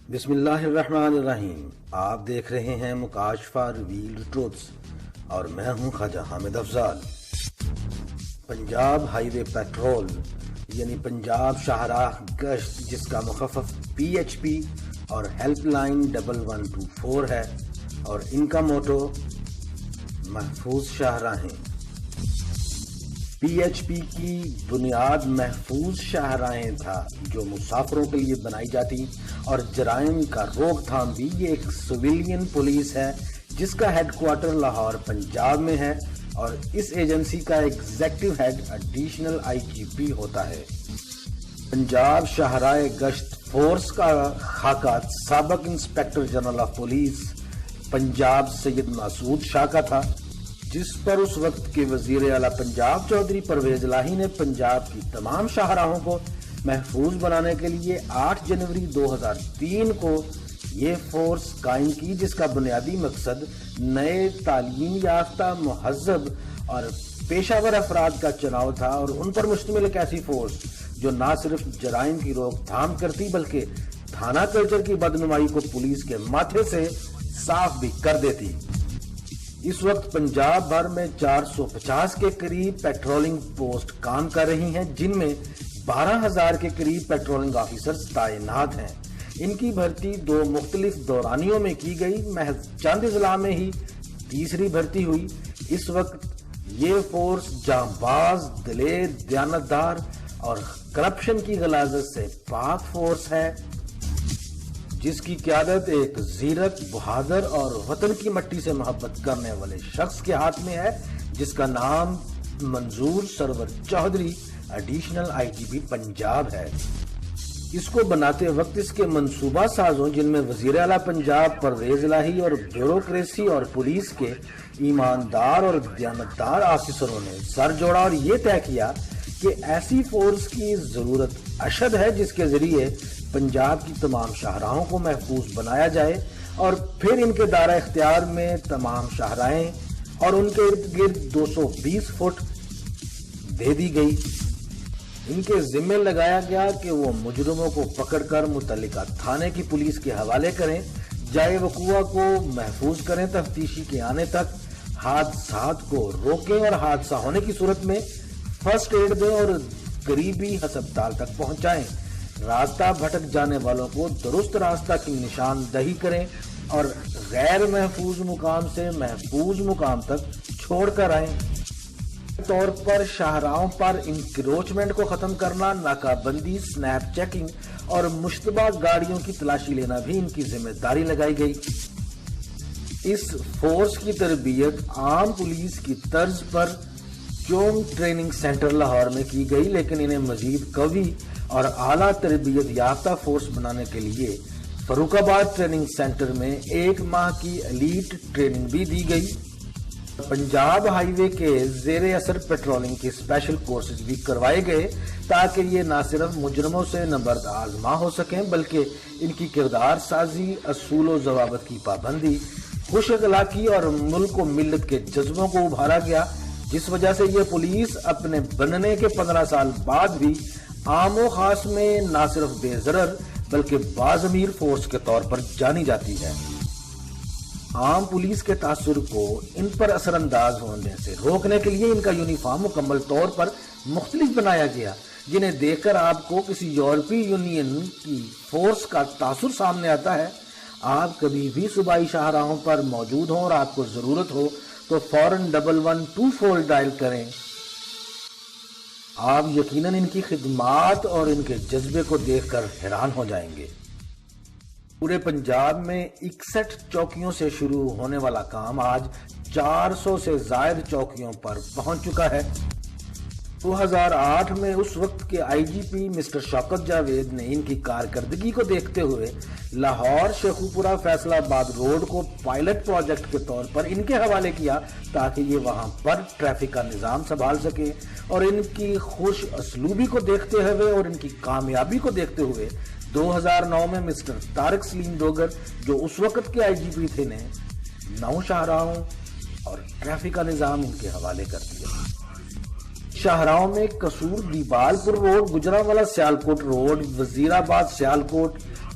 بسم اللہ الرحمن الرحیم. آپ دیکھ رہے ہیں مکاشفہ ریویلڈ ٹروتھس اور میں ہوں خواجہ حامد افضال. پنجاب ہائی وے پیٹرول یعنی پنجاب شاہراہ گشت، جس کا مخفف PHP اور ہیلپ لائن 1124 ہے، اور ان کا موٹو محفوظ شاہراہیں. PHP کی بنیاد محفوظ شاہراہیں تھا جو مسافروں کے لیے بنائی جاتی، اور جرائم کا روک تھام بھی. یہ ایک سویلین پولیس ہے جس کا ہیڈ کوارٹر لاہور پنجاب میں ہے، اور اس ایجنسی کا ایگزیکٹو ہیڈ ایڈیشنل IGP ہوتا ہے. پنجاب شاہراہ گشت فورس کا خاکہ سابق inspector general of police Punjab Syed Masood Shah کا تھا، جس پر اس وقت کے وزیر اعلیٰ پنجاب چودھری پرویز الہی نے پنجاب کی تمام شاہراہوں کو محفوظ بنانے کے لیے 8 جنوری 2003 کو یہ فورس قائم کی، جس کا بنیادی مقصد نئے تعلیم یافتہ مہذب اور پیشہ ور افراد کا چناؤ تھا، اور ان پر مشتمل ایک ایسی فورس جو نہ صرف جرائم کی روک تھام کرتی بلکہ تھانہ کلچر کی بدنمائی کو پولیس کے ماتھے سے صاف بھی کر دیتی. اس وقت پنجاب بھر میں 450 کے قریب پیٹرولنگ پوسٹ کام کر رہی ہیں، جن میں 12,000 کے قریب پیٹرولنگ آفیسرز تعینات ہیں. ان کی بھرتی 2 مختلف دورانیوں میں کی گئی. محض چند اضلاع میں ہی تیسری بھرتی ہوئی. اس وقت یہ فورس جانباز، دلیر، دیانتدار اور کرپشن کی غلاظت سے پاک فورس ہے، جس کی قیادت ایک زیرک، بہادر اور وطن کی مٹی سے محبت کرنے والے شخص کے ہاتھ میں ہے، جس کا نام منظور سرور چودھری ایڈیشنل IGP پنجاب ہے. اس کو بناتے وقت اس کے منصوبہ سازوں، جن میں وزیر اعلیٰ پنجاب پرویز الہی اور بیوروکریسی اور پولیس کے ایماندار اور دیانتدار آفیسروں نے سر جوڑا اور یہ طے کیا کہ ایسی فورس کی ضرورت اشد ہے جس کے ذریعے پنجاب کی تمام شاہراہوں کو محفوظ بنایا جائے، اور پھر ان کے دائرہ اختیار میں تمام شاہراہیں اور ان کے ارد گرد 220 فٹ دے دی گئی. ان کے ذمہ لگایا گیا کہ وہ مجرموں کو پکڑ کر متعلقہ تھانے کی پولیس کے حوالے کریں، جائے وقوع کو محفوظ کریں، تفتیشی کے آنے تک حادثات کو روکیں، اور حادثہ ہونے کی صورت میں فرسٹ ایڈ دیں اور قریبی ہسپتال تک پہنچائیں. راستہ بھٹک جانے والوں کو درست راستہ کی نشاندہی کریں اور غیر محفوظ مقام سے محفوظ مقام تک چھوڑ کر آئیں. طور پر شاہراہوں پر انکروچمنٹ کو ختم کرنا، ناکہ بندی، سنیپ چیکنگ اور مشتبہ گاڑیوں کی تلاشی لینا بھی ان کی ذمہ داری لگائی گئی. اس فورس کی تربیت عام پولیس کی طرز پر چوم ٹریننگ سینٹر لاہور میں کی گئی، لیکن انہیں مزید قوی اور اعلیٰ تربیت یافتہ فورس بنانے کے لیے فاروق آباد ٹریننگ سینٹر میں 1 ماہ کی ایلیٹ ٹریننگ بھی دی گئی. پنجاب ہائی وے کے زیر اثر پیٹرولنگ کے اسپیشل کورسز بھی کروائے گئے تاکہ یہ نہ صرف مجرموں سے نبرد آزما ہو سکیں بلکہ ان کی کردار سازی، اصول و ضوابط کی پابندی، خوش اخلاقی اور ملک و ملت کے جذبوں کو ابھارا گیا، جس وجہ سے یہ پولیس اپنے بننے کے 15 سال بعد بھی عام و خاص میں نہ صرف بے ضرر بلکہ باضمیر فورس کے طور پر جانی جاتی ہے. عام پولیس کے تاثر کو ان پر اثر انداز ہونے سے روکنے کے لیے ان کا یونیفارم مکمل طور پر مختلف بنایا گیا، جنہیں دیکھ کر آپ کو کسی یورپی یونین کی فورس کا تاثر سامنے آتا ہے. آپ کبھی بھی صوبائی شاہراہوں پر موجود ہوں اور آپ کو ضرورت ہو تو فوراً 1124 ڈائل کریں. آپ یقیناً ان کی خدمات اور ان کے جذبے کو دیکھ کر حیران ہو جائیں گے. پورے پنجاب میں 61 چوکیوں سے شروع ہونے والا کام آج 400 سے زائد چوکیوں پر پہنچ چکا ہے. 2008 میں اس وقت کے IGP مسٹر شوکت جاوید نے ان کی کارکردگی کو دیکھتے ہوئے لاہور شیخوپورہ فیصل آباد روڈ کو پائلٹ پروجیکٹ کے طور پر ان کے حوالے کیا تاکہ یہ وہاں پر ٹریفک کا نظام سنبھال سکے. اور ان کی خوش اسلوبی کو دیکھتے ہوئے اور ان کی کامیابی کو دیکھتے ہوئے 2009 میں مسٹر طارق سلیم ڈوگر جو اس وقت کے IGP تھے نے 9 شاہراہوں اور ٹریفک کا نظام ان کے حوالے کر دیا. شاہراہوں میں قصور دیبال پور روڈ، گجرانوالہ سیالکوٹ روڈ، وزیر آباد سیالکوٹ،